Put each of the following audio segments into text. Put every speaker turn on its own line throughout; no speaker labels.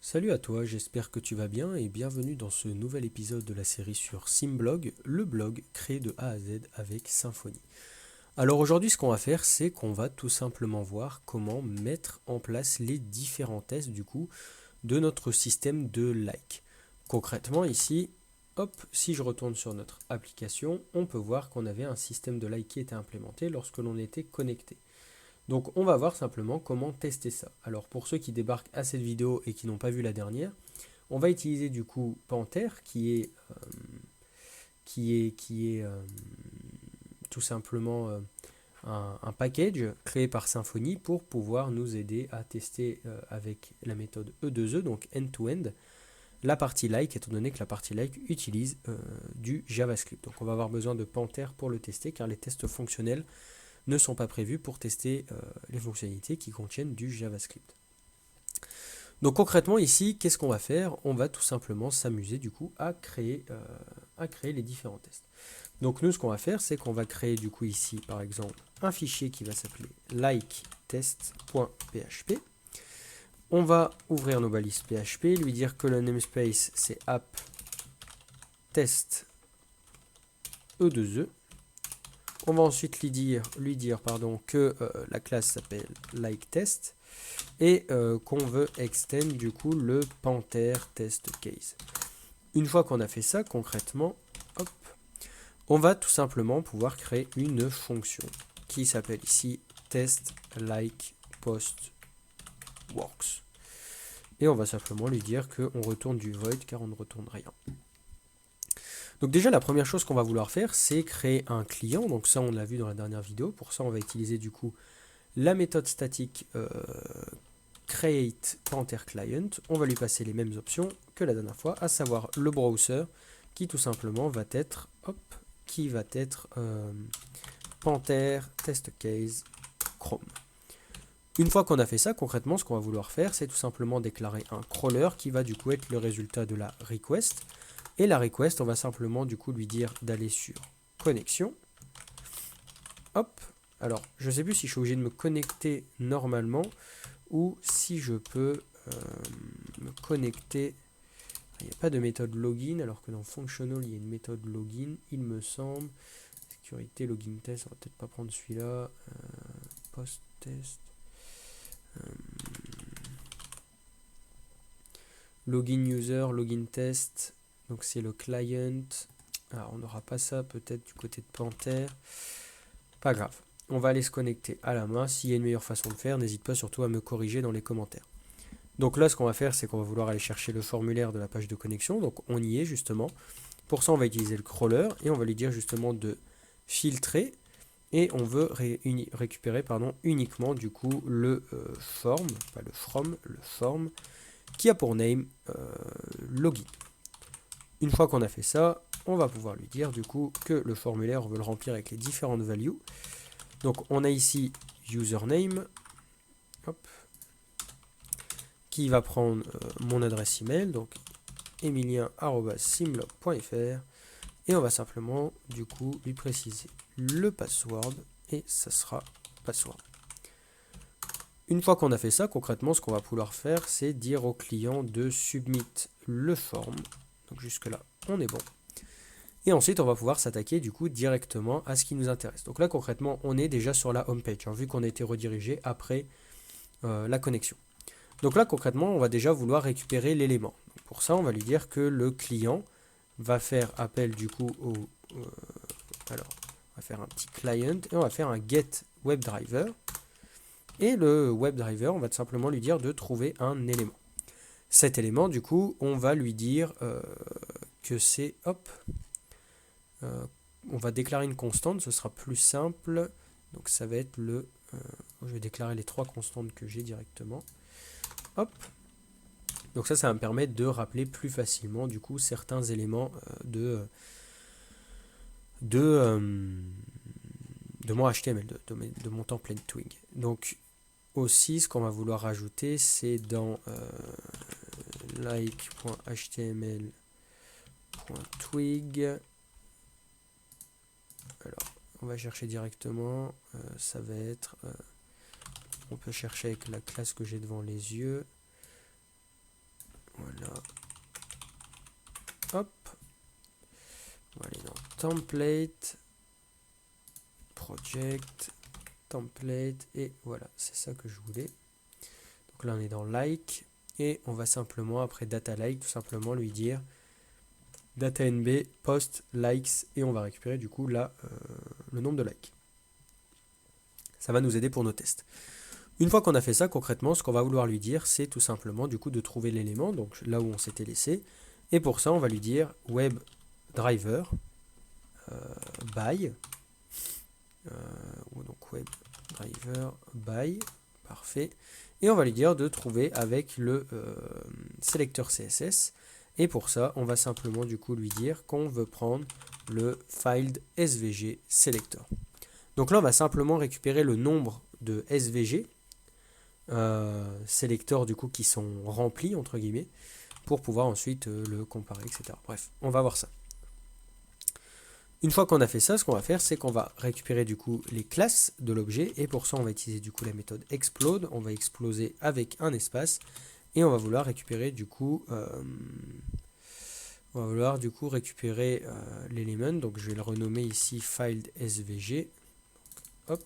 Salut à toi, j'espère que tu vas bien et bienvenue dans ce nouvel épisode de la série sur Simblog, le blog créé de A à Z avec Symfony. Alors aujourd'hui ce qu'on va faire c'est qu'on va tout simplement voir comment mettre en place les différents tests du coup de notre système de like. Concrètement ici, hop, si je retourne sur notre application, on peut voir qu'on avait un système de like qui était implémenté lorsque l'on était connecté. Donc on va voir simplement comment tester ça. Alors pour ceux qui débarquent à cette vidéo et qui n'ont pas vu la dernière, on va utiliser du coup Panther qui est tout simplement un package créé par Symfony pour pouvoir nous aider à tester avec la méthode E2E, donc end-to-end, la partie like, étant donné que la partie like utilise du JavaScript. Donc on va avoir besoin de Panther pour le tester car les tests fonctionnels ne sont pas prévus pour tester les fonctionnalités qui contiennent du JavaScript. Donc concrètement ici, qu'est-ce qu'on va faire? On va tout simplement s'amuser du coup à créer les différents tests. Donc nous ce qu'on va faire, c'est qu'on va créer du coup ici par exemple un fichier qui va s'appeler liketest.php. On va ouvrir nos balises PHP, lui dire que le namespace c'est app test E2E. On va ensuite lui dire que la classe s'appelle liketest et qu'on veut extend du coup le Panther test case. Une fois qu'on a fait ça, concrètement, hop, on va tout simplement pouvoir créer une fonction qui s'appelle ici test like post works. Et on va simplement lui dire qu'on retourne du void car on ne retourne rien. Donc déjà la première chose qu'on va vouloir faire c'est créer un client, donc ça on l'a vu dans la dernière vidéo, pour ça on va utiliser du coup la méthode statique create Panther client, on va lui passer les mêmes options que la dernière fois, à savoir le browser qui tout simplement va être Panther test case Chrome. Une fois qu'on a fait ça, concrètement, ce qu'on va vouloir faire, c'est tout simplement déclarer un crawler qui va du coup être le résultat de la request. Et la request, on va simplement du coup lui dire d'aller sur connexion. Hop. Alors, je ne sais plus si je suis obligé de me connecter normalement ou si je peux me connecter. Il n'y a pas de méthode login, alors que dans functional, il y a une méthode login, il me semble. Sécurité, login test, on va peut-être pas prendre celui-là. Post test. Login user, login test. Donc c'est le client. Alors on n'aura pas ça peut-être du côté de Panther. Pas grave. On va aller se connecter à la main. S'il y a une meilleure façon de faire, n'hésite pas surtout à me corriger dans les commentaires. Donc là, ce qu'on va faire, c'est qu'on va vouloir aller chercher le formulaire de la page de connexion. Donc on y est justement. Pour ça, on va utiliser le crawler et on va lui dire justement de filtrer. Et on veut récupérer uniquement du coup le form, pas le from, le form, qui a pour name login. Une fois qu'on a fait ça, on va pouvoir lui dire du coup que le formulaire, on veut le remplir avec les différentes values. Donc on a ici username, hop, qui va prendre mon adresse email, donc emilien@simlog.fr, et on va simplement du coup lui préciser le password et ça sera password. Une fois qu'on a fait ça, concrètement ce qu'on va pouvoir faire c'est dire au client de submit le form. Donc jusque là on est bon. Et ensuite on va pouvoir s'attaquer du coup directement à ce qui nous intéresse. Donc là concrètement on est déjà sur la home page, vu qu'on a été redirigé après la connexion. Donc là concrètement on va déjà vouloir récupérer l'élément. Pour ça on va lui dire que le client va faire appel du coup alors on va faire un petit client et on va faire un get WebDriver. Et le WebDriver on va tout simplement lui dire de trouver un élément. Cet élément du coup on va lui dire que c'est on va déclarer une constante, ce sera plus simple. Donc ça va être je vais déclarer les trois constantes que j'ai directement. Hop. Donc ça va me permettre de rappeler plus facilement du coup certains éléments de mon HTML, de mon template Twig. Donc aussi ce qu'on va vouloir rajouter c'est dans like.html.twig. Alors on va chercher directement, ça va être on peut chercher avec la classe que j'ai devant les yeux. Voilà. Hop. On va aller dans Template, Project, Template, et voilà, c'est ça que je voulais. Donc là, on est dans Like, et on va simplement, après Data Like, tout simplement lui dire Data NB, Post, Likes, et on va récupérer du coup là le nombre de likes. Ça va nous aider pour nos tests. Une fois qu'on a fait ça, concrètement, ce qu'on va vouloir lui dire, c'est tout simplement du coup de trouver l'élément, donc là où on s'était laissé. Et pour ça, on va lui dire web driver by, donc web driver by, parfait. Et on va lui dire de trouver avec le sélecteur CSS. Et pour ça, on va simplement du coup lui dire qu'on veut prendre le file SVG selector. Donc là, on va simplement récupérer le nombre de SVG selectors du coup qui sont remplis entre guillemets pour pouvoir ensuite le comparer, etc. Bref, on va voir ça. Une fois qu'on a fait ça, ce qu'on va faire, c'est qu'on va récupérer du coup les classes de l'objet, et pour ça on va utiliser du coup la méthode explode. On va exploser avec un espace, et on va vouloir récupérer du coup l'élément. Donc je vais le renommer ici file SVG. Hop,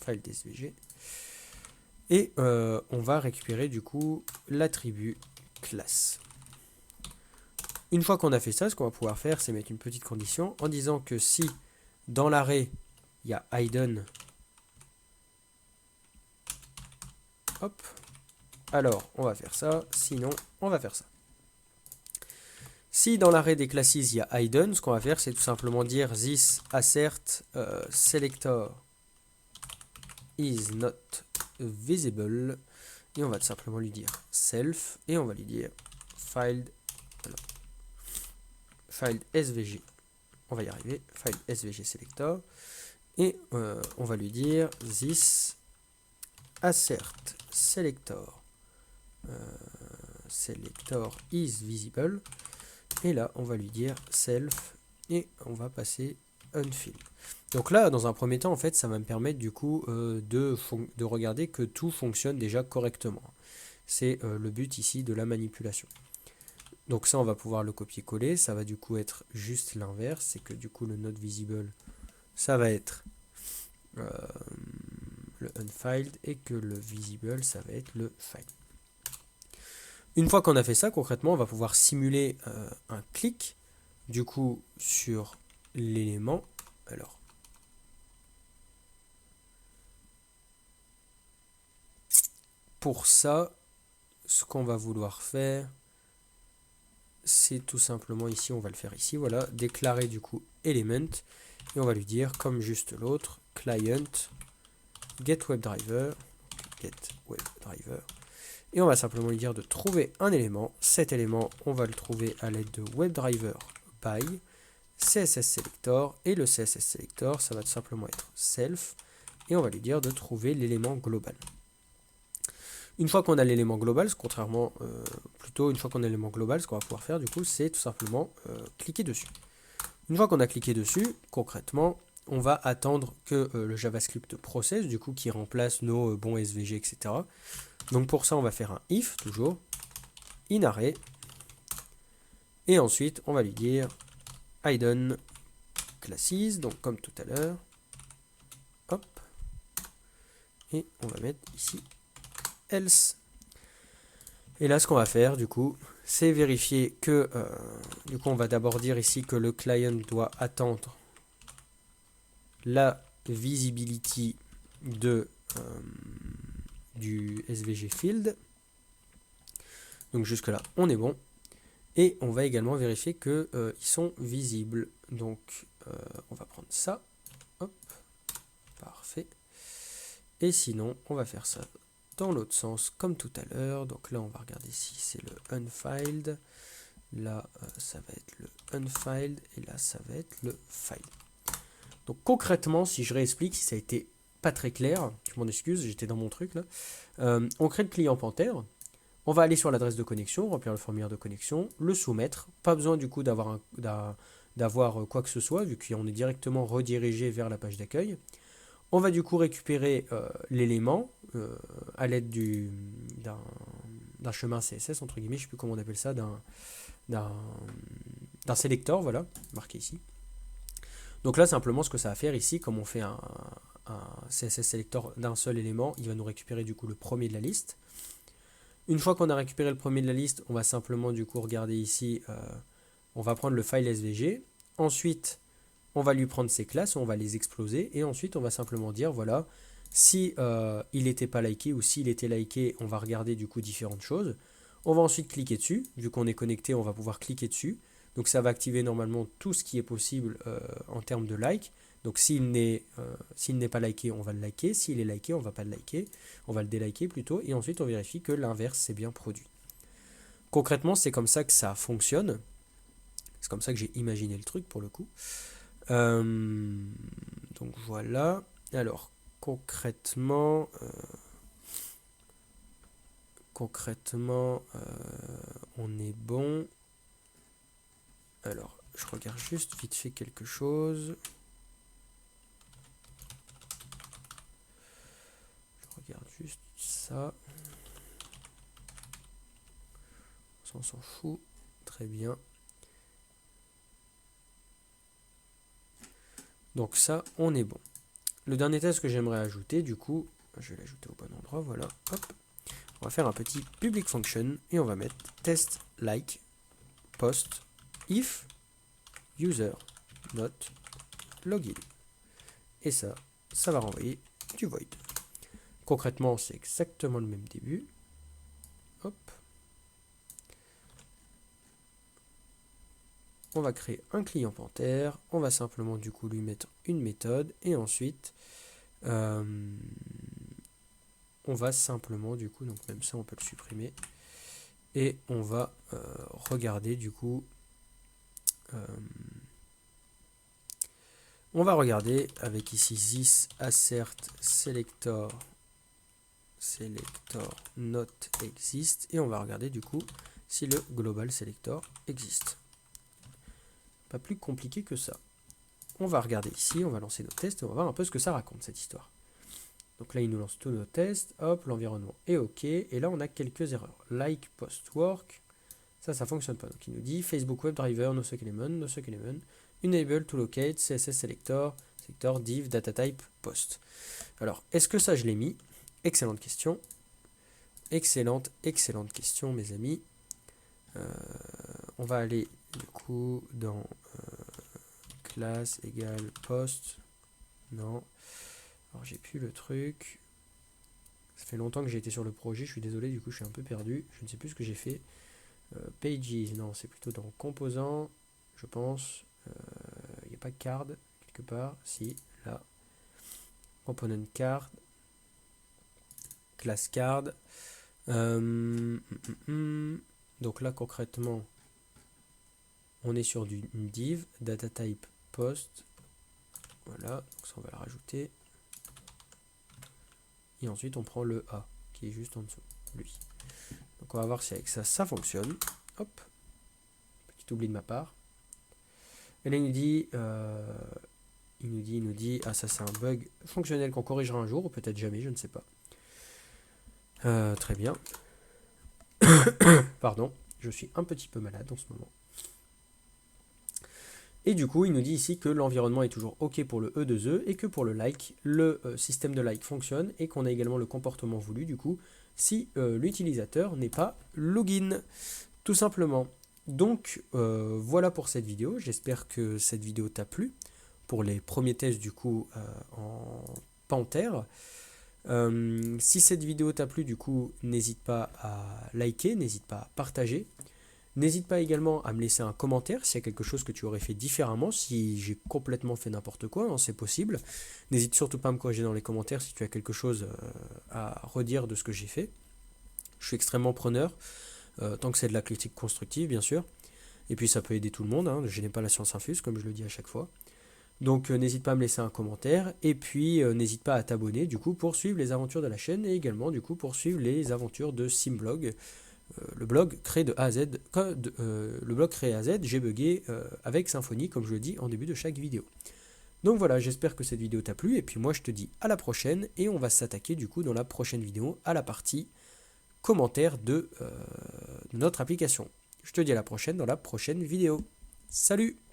file SVG. Et on va récupérer du coup l'attribut classe. Une fois qu'on a fait ça, ce qu'on va pouvoir faire, c'est mettre une petite condition en disant que si dans l'arrêt il y a hidden, hop, alors on va faire ça, sinon on va faire ça. Si dans l'arrêt des classes il y a hidden, ce qu'on va faire, c'est tout simplement dire this assert selector is not visible, et on va tout simplement lui dire self, et on va lui dire file SVG, on va y arriver, file SVG selector, et on va lui dire this assert selector is visible, et là on va lui dire self, et on va passer unfill. Donc là, dans un premier temps, en fait, ça va me permettre du coup de regarder que tout fonctionne déjà correctement. C'est le but ici de la manipulation. Donc ça, on va pouvoir le copier-coller. Ça va du coup être juste l'inverse. C'est que du coup, le not visible, ça va être le unfiled, et que le visible, ça va être le file. Une fois qu'on a fait ça, concrètement, on va pouvoir simuler un clic du coup sur l'élément. Alors, pour ça, ce qu'on va vouloir faire, c'est tout simplement ici, on va le faire ici, voilà, déclarer du coup element, et on va lui dire, comme juste l'autre, client getWebDriver, et on va simplement lui dire de trouver un élément. Cet élément, on va le trouver à l'aide de WebDriver by CSS Selector, et le CSS Selector, ça va tout simplement être self, et on va lui dire de trouver l'élément global. Une fois qu'on a l'élément global, une fois qu'on a l'élément global, ce qu'on va pouvoir faire du coup, c'est tout simplement cliquer dessus. Une fois qu'on a cliqué dessus, concrètement, on va attendre que le JavaScript processe, du coup, qui remplace nos bons SVG, etc. Donc pour ça, on va faire un if, toujours, in array, et ensuite, on va lui dire hidden classes, donc comme tout à l'heure, hop, et on va mettre ici else. Et là, ce qu'on va faire, du coup, c'est vérifier que, du coup, on va d'abord dire ici que le client doit attendre la visibility du SVG field. Donc jusque là, on est bon. Et on va également vérifier qu'ils sont visibles. Donc, on va prendre ça. Hop, parfait. Et sinon, on va faire ça dans l'autre sens, comme tout à l'heure. Donc là, on va regarder si c'est le unfiled. Là, ça va être le unfiled. Et là, ça va être le file. Donc concrètement, si je réexplique, si ça a été pas très clair, je m'en excuse, j'étais dans mon truc là. On crée le client Panther. On va aller sur l'adresse de connexion, remplir le formulaire de connexion, le soumettre. Pas besoin du coup d'avoir quoi que ce soit, vu qu'on est directement redirigé vers la page d'accueil. On va du coup récupérer l'élément à l'aide chemin CSS, entre guillemets, je ne sais plus comment on appelle ça, d'un sélecteur, voilà, marqué ici. Donc là, simplement, ce que ça va faire ici, comme on fait un CSS selector d'un seul élément, il va nous récupérer du coup le premier de la liste. Une fois qu'on a récupéré le premier de la liste, on va simplement du coup regarder ici, on va prendre le file SVG. Ensuite, on va lui prendre ses classes, on va les exploser. Et ensuite, on va simplement dire, voilà, si il n'était pas liké ou s'il était liké, on va regarder du coup différentes choses. On va ensuite cliquer dessus. Vu qu'on est connecté, on va pouvoir cliquer dessus. Donc ça va activer normalement tout ce qui est possible en termes de like. Donc s'il n'est pas liké, on va le liker. S'il est liké, on ne va pas le liker. On va le déliker plutôt. Et ensuite, on vérifie que l'inverse s'est bien produit. Concrètement, c'est comme ça que ça fonctionne. C'est comme ça que j'ai imaginé le truc pour le coup. Donc voilà. Alors, concrètement, on est bon. Alors, je regarde juste vite fait quelque chose. Je regarde juste ça. Ça, on s'en fout. Très bien. Donc ça, on est bon. Le dernier test que j'aimerais ajouter, du coup, je vais l'ajouter au bon endroit, voilà. Hop. On va faire un petit public function et on va mettre test like post if user not login. Et ça va renvoyer du void. Concrètement, c'est exactement le même début. Hop. On va créer un client Panthère. On va simplement du coup lui mettre une méthode. Et ensuite, on va simplement du coup, donc même ça on peut le supprimer. Et on va regarder du coup. On va regarder avec ici this assert selector not exist et on va regarder du coup si le global selector existe. Pas plus compliqué que ça. On va regarder ici, on va lancer nos tests et on va voir un peu ce que ça raconte cette histoire. Donc là il nous lance tous nos tests, hop, l'environnement est ok et là on a quelques erreurs. Like post work, ça fonctionne pas. Donc il nous dit Facebook WebDriver, no suck element, enable to locate, CSS selector div data type post. Alors est-ce que ça je l'ai mis? Excellente question. Excellente question mes amis. On va aller du coup dans classe égale post. Non. Alors j'ai plus le truc. Ça fait longtemps que j'ai été sur le projet, je suis désolé, du coup je suis un peu perdu. Je ne sais plus ce que j'ai fait. Pages, non, c'est plutôt dans composants, je pense. Il n'y a pas card quelque part. Si, là. Component card. Class card. Donc là concrètement, on est sur une div, data type post. Voilà, donc ça on va le rajouter. Et ensuite on prend le A qui est juste en dessous, lui. Donc on va voir si avec ça fonctionne. Hop, petit oubli de ma part. Et là il nous dit, ah ça c'est un bug fonctionnel qu'on corrigera un jour, ou peut-être jamais, je ne sais pas. Très bien. Pardon, je suis un petit peu malade en ce moment. Et du coup, il nous dit ici que l'environnement est toujours OK pour le E2E et que pour le like, le système de like fonctionne et qu'on a également le comportement voulu du coup si l'utilisateur n'est pas login, tout simplement. Donc voilà pour cette vidéo, j'espère que cette vidéo t'a plu pour les premiers tests du coup en Panthère. Si cette vidéo t'a plu du coup, n'hésite pas à liker, n'hésite pas à partager. N'hésite pas également à me laisser un commentaire s'il y a quelque chose que tu aurais fait différemment, si j'ai complètement fait n'importe quoi, hein, c'est possible. N'hésite surtout pas à me corriger dans les commentaires si tu as quelque chose à redire de ce que j'ai fait. Je suis extrêmement preneur, tant que c'est de la critique constructive bien sûr. Et puis ça peut aider tout le monde, hein, je n'ai pas la science infuse comme je le dis à chaque fois. Donc n'hésite pas à me laisser un commentaire et puis n'hésite pas à t'abonner du coup pour suivre les aventures de la chaîne et également du coup pour suivre les aventures de Simblog. Le blog créé de A à Z, le blog créé à Z, j'ai bugué avec Symfony comme je le dis en début de chaque vidéo. Donc voilà, j'espère que cette vidéo t'a plu et puis moi je te dis à la prochaine et on va s'attaquer du coup dans la prochaine vidéo à la partie commentaires de notre application. Je te dis à la prochaine dans la prochaine vidéo. Salut!